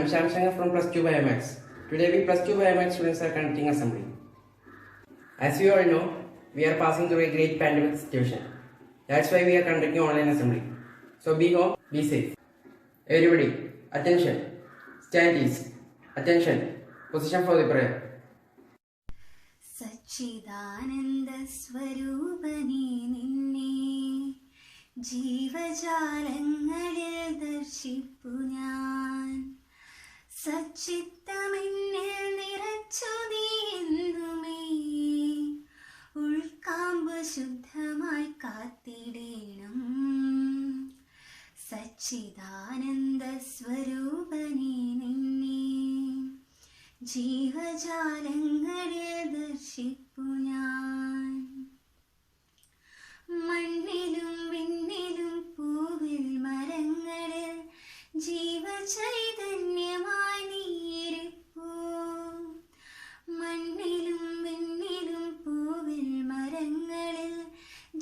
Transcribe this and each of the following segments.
Shyam Shankar from Plus 2 Biomax. Today we Plus 2 Biomax students are conducting assembly. As you all know, we are passing through a great pandemic situation. That's why we are conducting online assembly. So be home, be safe. Everybody, attention. Stand ease. Attention. Position for the prayer. സച്ചിദാനന്ദ സ്വരൂപനേ നിന്നെ ജീവജാലങ്ങളിൽ ദർശിപ്പു ഞാൻ. സച്ചിത്തമെന്നിൽ നിറച്ചു നീ എന്നുമേ ഉൾക്കാമ്പ് ശുദ്ധമായി കാത്തിടേണം. സച്ചിദാനന്ദ സ്വരൂപനേ നിന്നെ ജീവജാലങ്ങളിൽ ദർശിപ്പു ഞാൻ. മണ്ണിലും വിണ്ണിലും പൂവിൽ മരങ്ങളിൽ ജീവചൈതന്യമായി നീയിരിപ്പൂ. മണ്ണിലും വിണ്ണിലും പൂവിൽ മരങ്ങളിൽ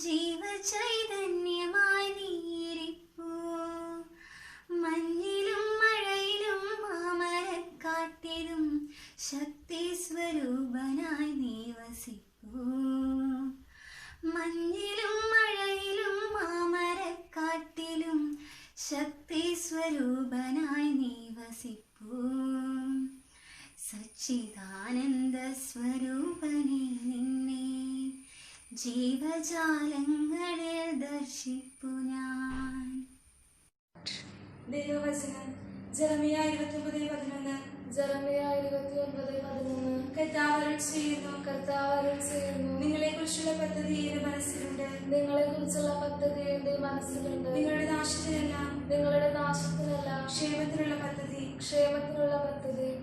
ജീവചൈതന്യമായി നീയിരിപ്പൂ. മഞ്ഞിലും മഴയിലും മാമരക്കാട്ടിലും ശക്തി സ്വരൂപനായി നീ വസിപ്പൂ. മഞ്ഞിലും മഴയിലും മാമരക്കാട്ടിലും ശക്തി സ്വരൂപനായി നീ വസിപ്പൂ. സച്ചിദാനന്ദ സ്വരൂപനേ നിന്നെ ജീവജാലങ്ങളിൽ ദർശിപ്പു ഞാൻ. ദൈവവചനം ജെറമിയ 29:11. കർത്താവ് അരുളിച്ചെയ്യുന്നു, നിങ്ങളെക്കുറിച്ചുള്ള പദ്ധതി എന്റെ മനസ്സിലുണ്ട്. നിങ്ങളുടെ നാശത്തിനല്ല ക്ഷേമത്തിനുള്ള പദ്ധതി.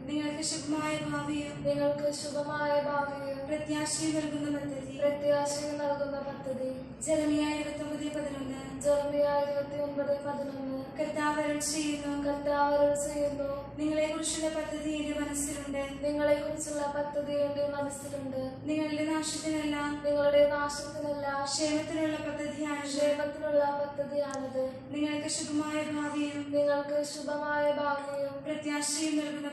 നിങ്ങൾക്ക് ശുഭമായ ഭാവിയും പ്രത്യാശയും നൽകുന്ന പദ്ധതി. ജെറമിയ 29:11. കർത്താവ് അരുളിച്ചെയ്യുന്നു, നിങ്ങളെക്കുറിച്ചുള്ള പദ്ധതി എന്റെ മനസ്സിലുണ്ട്. നിങ്ങളുടെ നാശത്തിനല്ല ക്ഷേമത്തിനുള്ള പദ്ധതിയാണിത്. നിങ്ങൾക്ക് ശുഭമായ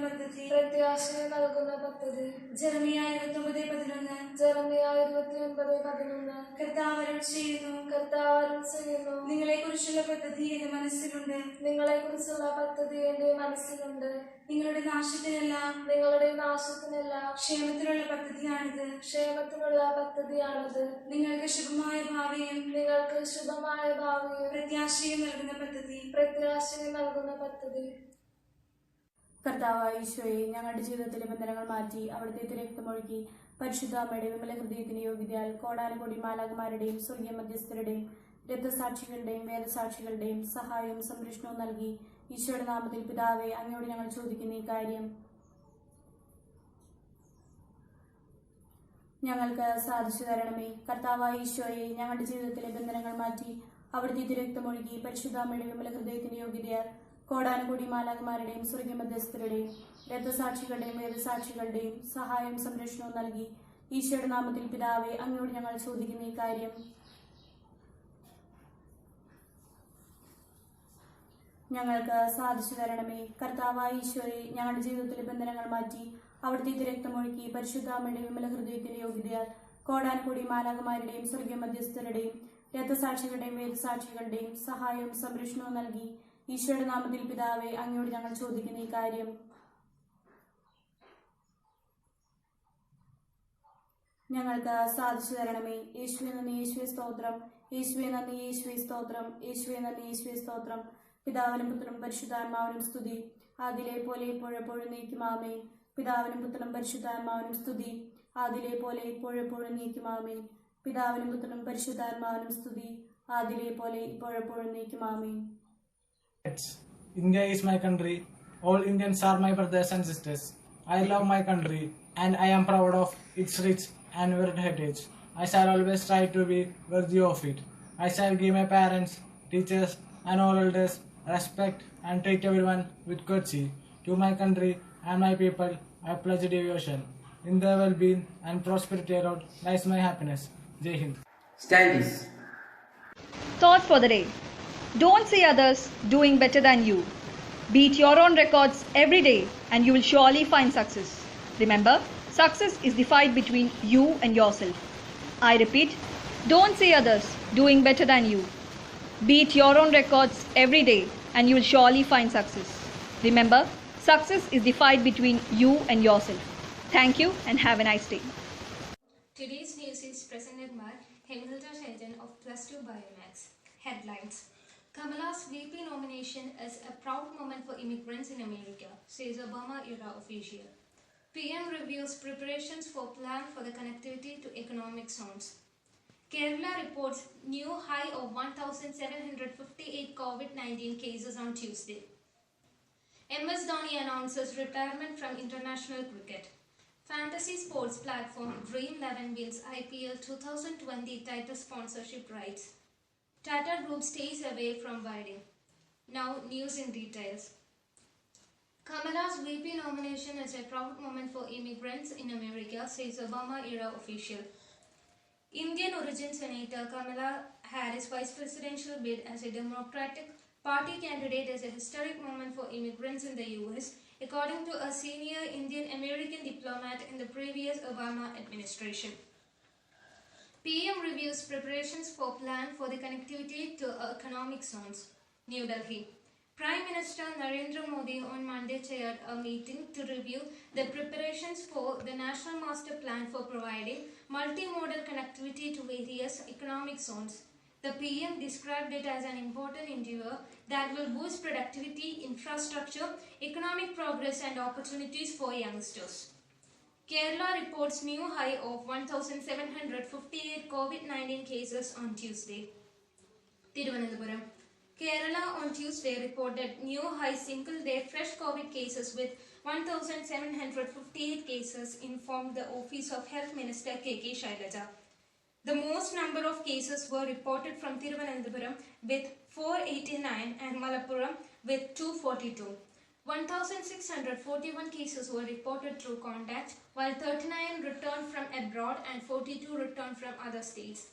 ഭാവിയും പ്രത്യാശയും നൽകുന്ന പദ്ധതി. ജെറമിയ 29:11. കർത്താവ് അരുളിച്ചെയ്യുന്നു, നിങ്ങളെക്കുറിച്ചുള്ള പദ്ധതി എന്റെ മനസ്സിലുണ്ട്. നിങ്ങളുടെ നാശത്തിനല്ല ക്ഷേമത്തിനുള്ള പദ്ധതിയാണിത്. നിങ്ങൾക്ക് ശുഭമായ ഭാവിയും പ്രത്യാശയും നൽകുന്ന പദ്ധതി. കർത്താവായ ഈശോയെ, ഞങ്ങളുടെ ജീവിതത്തിലെ ബന്ധനങ്ങൾ മാറ്റി അവിടുത്തെ തിരക്തമൊഴുകി പരിശുദ്ധ അമ്മയുടെ വിമല ഹൃദയത്തിന്റെ യോഗ്യതയാൽ കോടാനുകോടി മാലാഖമാരുടെയും സ്വർഗീയ മധ്യസ്ഥരുടെയും രക്തസാക്ഷികളുടെയും വേദസാക്ഷികളുടെയും സഹായവും സംരക്ഷണവും നൽകി ഈശോയുടെ നാമത്തിൽ പിതാവേ, അങ്ങയോട് ഞങ്ങൾ ചോദിക്കുന്ന ഈ കാര്യം ഞങ്ങൾക്ക് സാധിച്ചു തരണമേ. കർത്താവായ ഈശോയെ, ഞങ്ങളുടെ ജീവിതത്തിലെ ബന്ധനങ്ങൾ മാറ്റി അവിടുത്തെ തിരക്തമൊഴുകി പരിശുദ്ധ അമ്മയുടെ വിമല ഹൃദയത്തിന്റെ യോഗ്യതയാൽ കോടാനുകൂടി മാലാഖമാരുടെയും സ്വർഗീയ മധ്യസ്ഥരുടെയും രക്തസാക്ഷികളുടെയും വേദസാക്ഷികളുടെയും സഹായവും സംരക്ഷണവും നൽകി ഈശോയുടെ നാമത്തിൽ പിതാവേ, അങ്ങയോട് ഞങ്ങൾ ചോദിക്കുന്ന ഈ കാര്യം ഞങ്ങൾക്ക് സാധിച്ചു തരണമേ. കർത്താവായ ഈശോയെ, ഞങ്ങളുടെ ജീവിതത്തിലെ ബന്ധനങ്ങൾ മാറ്റി അവിടുത്തെ തിരക്തമൊഴുകി പരിശുദ്ധ അമ്മയുടെ വിമല ഹൃദയത്തിന്റെ യോഗ്യതയാൽ കോടാനുകൂടി മാലാഖമാരുടെയും സ്വർഗീയ മധ്യസ്ഥരുടെയും രക്തസാക്ഷികളുടെയും വേദസാക്ഷികളുടെയും സഹായവും സംരക്ഷണവും നൽകി ഈശോയുടെ നാമത്തിൽ പിതാവേ, അങ്ങയോട് ഞങ്ങൾ ചോദിക്കുന്ന ഈ കാര്യം ഞങ്ങൾക്ക് സാധിച്ചു തരണമേ. യേശുവേ നന്ദി, യേശുവേ സ്തോത്രം. യേശുവേ നന്ദി, യേശുവേ സ്തോത്രം. യേശുവേ നന്ദി, യേശുവേ സ്തോത്രം. പിതാവിനും പുത്രനും പരിശുദ്ധാത്മാവിനും സ്തുതി, ആദിലെ പോലെ ഇപ്പോഴെപ്പോഴും നീക്കും ആമേൻ. പിതാവിനും പുത്രനും പരിശുദ്ധാത്മാവിനും സ്തുതി, ആദിലെ പോലെ ഇപ്പോഴെപ്പോഴും നീക്കും ആമേൻ. പിതാവിനും പുത്രനും പരിശുദ്ധാത്മാവിനും സ്തുതി, ആദിലെ പോലെ ഇപ്പോഴെപ്പോഴും നീക്കും ആമേൻ. India is my country. All Indians are my brothers and sisters. I love my country and I am proud of its rich and varied heritage. I shall always try to be worthy of it. I shall give my parents, teachers and all elders respect and treat everyone with courtesy. To my country and my people I pledge devotion. In their well-being and prosperity around lies my happiness. Jai Hind. Stand ease. Thought for the day. Don't see others doing better than you. Beat your own records every day and you will surely find success. Remember, success is the fight between you and yourself. I repeat, don't see others doing better than you. Beat your own records every day and you will surely find success. Remember, success is the fight between you and yourself. Thank you and have a nice day. Today's news is presented by Hemilda Shelton of Plus 2 Biomax. Headlines: Kamala's VP nomination is a proud moment for immigrants in America, says Obama-era official. PM reviews preparations for plan for the connectivity to economic zones. Kerala reports new high of 1,758 COVID-19 cases on Tuesday. MS Dhoni announces retirement from international cricket. Fantasy sports platform Dream11 wins IPL 2020 title sponsorship rights. Tata Group stays away from bidding. Now news in details. Kamala's VP nomination is a proud moment for immigrants in America, says Obama-era official. Indian origin Senator Kamala Harris' vice presidential bid as a Democratic Party candidate is a historic moment for immigrants in the US, according to a senior Indian-American diplomat in the previous Obama administration. PM reviews preparations for plan for the connectivity to economic zones. New Delhi. Prime Minister Narendra Modi on Monday chaired a meeting to review the preparations for the National Master Plan for providing multimodal connectivity to various economic zones. The PM described it as an important endeavor that will boost productivity, infrastructure, economic progress and opportunities for youngsters. Kerala reports new high of 1,758 COVID-19 cases on Tuesday. Thiruvananthapuram. Kerala on Tuesday reported new high single-day fresh COVID cases with 1,758 cases, informed the Office of Health Minister K.K. Shailaja. The most number of cases were reported from Thiruvananthapuram with 489 and Malappuram with 242. 1,641 cases were reported through contact, while 39 returned from abroad and 42 returned from other states.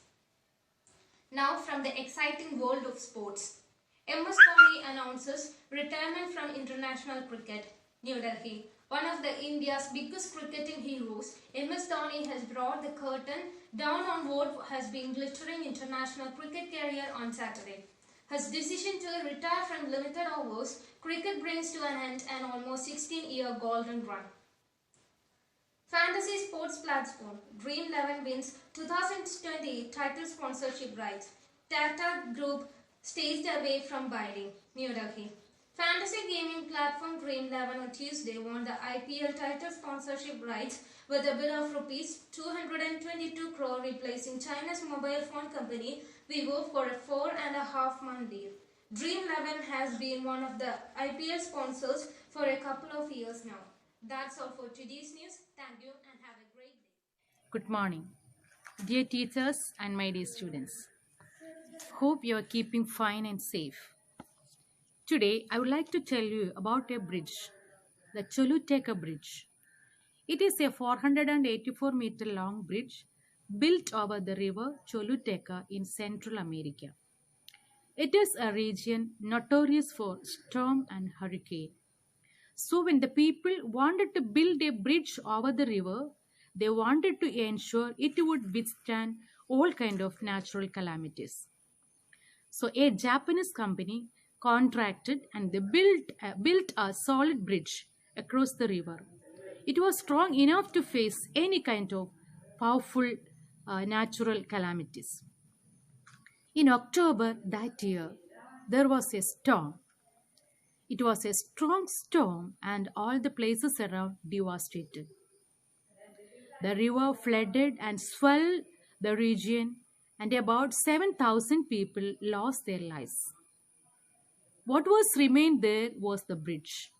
Now from the exciting world of sports. MS Dhoni announces retirement from international cricket. New Delhi. One of India's biggest cricketing heroes, MS Dhoni has brought the curtain down on what has been glittering international cricket career on Saturday. His decision to retire from limited overs cricket brings to an end an almost 16-year golden run. Fantasy sports platform Dream11 wins 2020 title sponsorship rights. Tata Group stays away from bidding. New Delhi. Fantasy gaming platform Dream11 on Tuesday won the IPL title sponsorship rights with a bid of rupees 222 crore, replacing China's mobile phone company Vivo for a 4.5-month deal. Dream11 has been one of the IPL sponsors for a couple of years now. That's all for today's news. Thank you and have a great day. Good morning, dear teachers and my dear students. Hope you are keeping fine and safe. Today, I would like to tell you about a bridge, the Choluteca Bridge. It is a 484-meter long bridge built over the river Choluteca in Central America. It is a region notorious for storm and hurricane. So when the people wanted to build a bridge over the river, they wanted to ensure it would withstand all kinds of natural calamities. So a Japanese company contracted and they built a solid bridge across the river. It was strong enough to face any kind of powerful natural calamities. In October that year, there was a storm. It was a strong storm and all the places around devastated. The river flooded and swelled the region and about 7,000 people lost their lives. What was remained there was the bridge.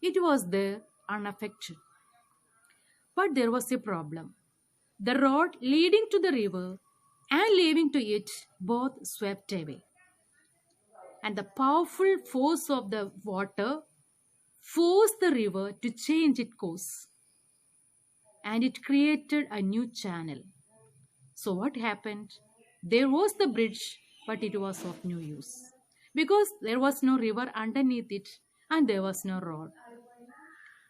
It was there unaffected. But there was a problem. The road leading to the river and leading to it both swept away. And the powerful force of the water forced the river to change its course. And it created a new channel. So what happened? There was the bridge, but it was of no use. Because there was no river underneath it, and there was no road.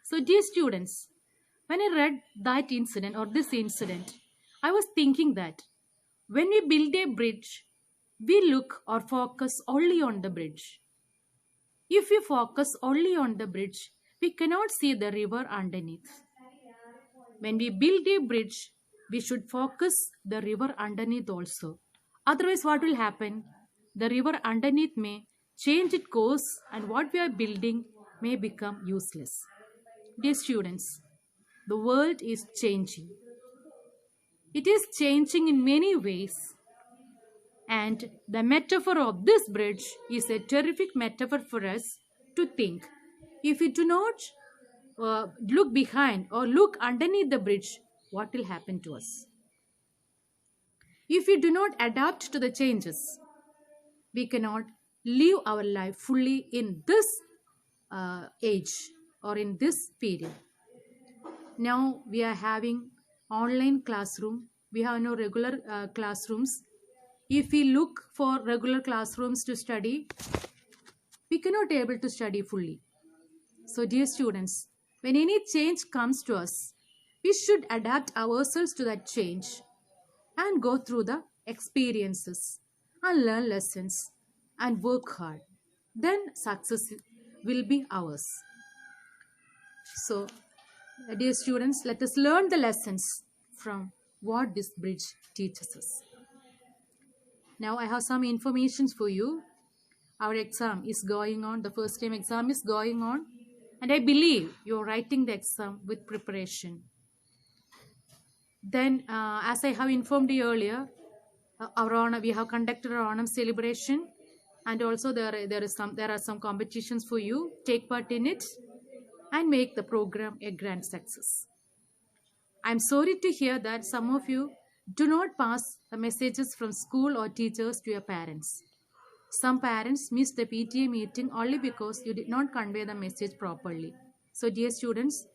So, dear students, when I read that incident or this incident, I was thinking that when we build a bridge, we look or focus only on the bridge. If we focus only on the bridge, we cannot see the river underneath. When we build a bridge, we should focus the river underneath also. Otherwise, what will happen? The river underneath may change its course and what we are building may become useless. Dear students, the world is changing. It is changing in many ways. And the metaphor of this bridge is a terrific metaphor for us to think. If we do not look behind or look underneath the bridge, what will happen to us? If we do not adapt to the changes, we cannot live our life fully in this age or in this period. Now we are having online classroom. We have no regular classrooms. If we look for regular classrooms to study, we cannot be able to study fully. So dear students, when any change comes to us, we should adapt ourselves to that change and go through the experiences and learn lessons and work hard. Then success will be ours. So, dear students, let us learn the lessons from what this bridge teaches us. Now I have some information for you. Our exam is going on. The first time exam is going on. And I believe you're writing the exam with preparation. Then, as I have informed you earlier, we have conducted our Onam celebration. And also there are some competitions for you. Take part in it and make the program a grand success. I'm sorry to hear that some of you do not pass the messages from school or teachers to your parents. Some parents miss the PTA meeting only because you did not convey the message properly. So dear students,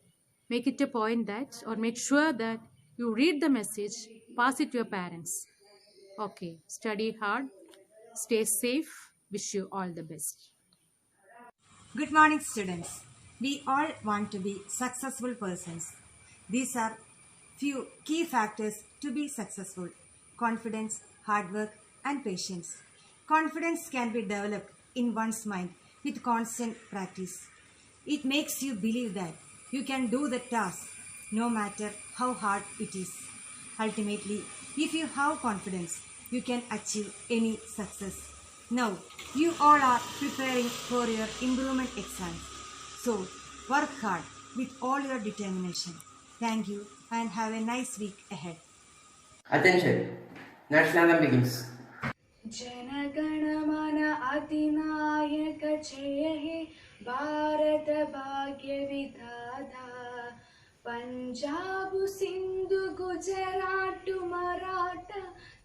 make it a point that or make sure that you read the message, pass it to your parents. Okay, study hard, stay safe, wish you all the best. Good morning, students. We all want to be successful persons. These are few key factors to be successful: confidence, hard work, and patience. Confidence can be developed in one's mind with constant practice. It makes you believe that you can do the task no matter how hard it is. Ultimately, if you have confidence, you can achieve any success. Now, you all are preparing for your improvement exams. So, work hard with all your determination. Thank you and have a nice week ahead. Attention, national anthem begins. Jana Gana Mana अधिनायक जय हे भारत भाग्य विधाता पंजाब सिंधु गुजरात मराठा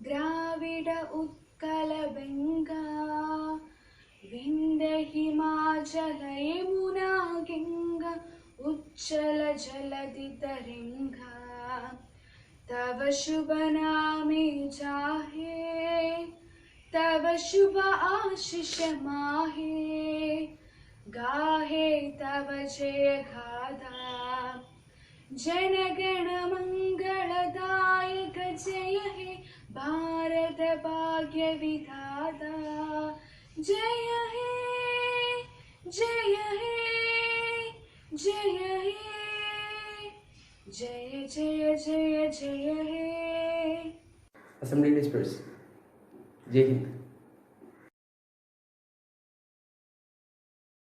द्राविड उत्कल बंगा विंध्य हिमाचल यमुना गंगा उच्चल जलधि तरंगा तव शुभ नामे जाहे तव शुभ आशीष माहे गाहे तव जय गाथा जनगण मंगलदायक जय हे भारत भाग्य विधाता जय हे जय हे जय हे जय जय जय जय हे. Assembly dispersed. Jai Hind.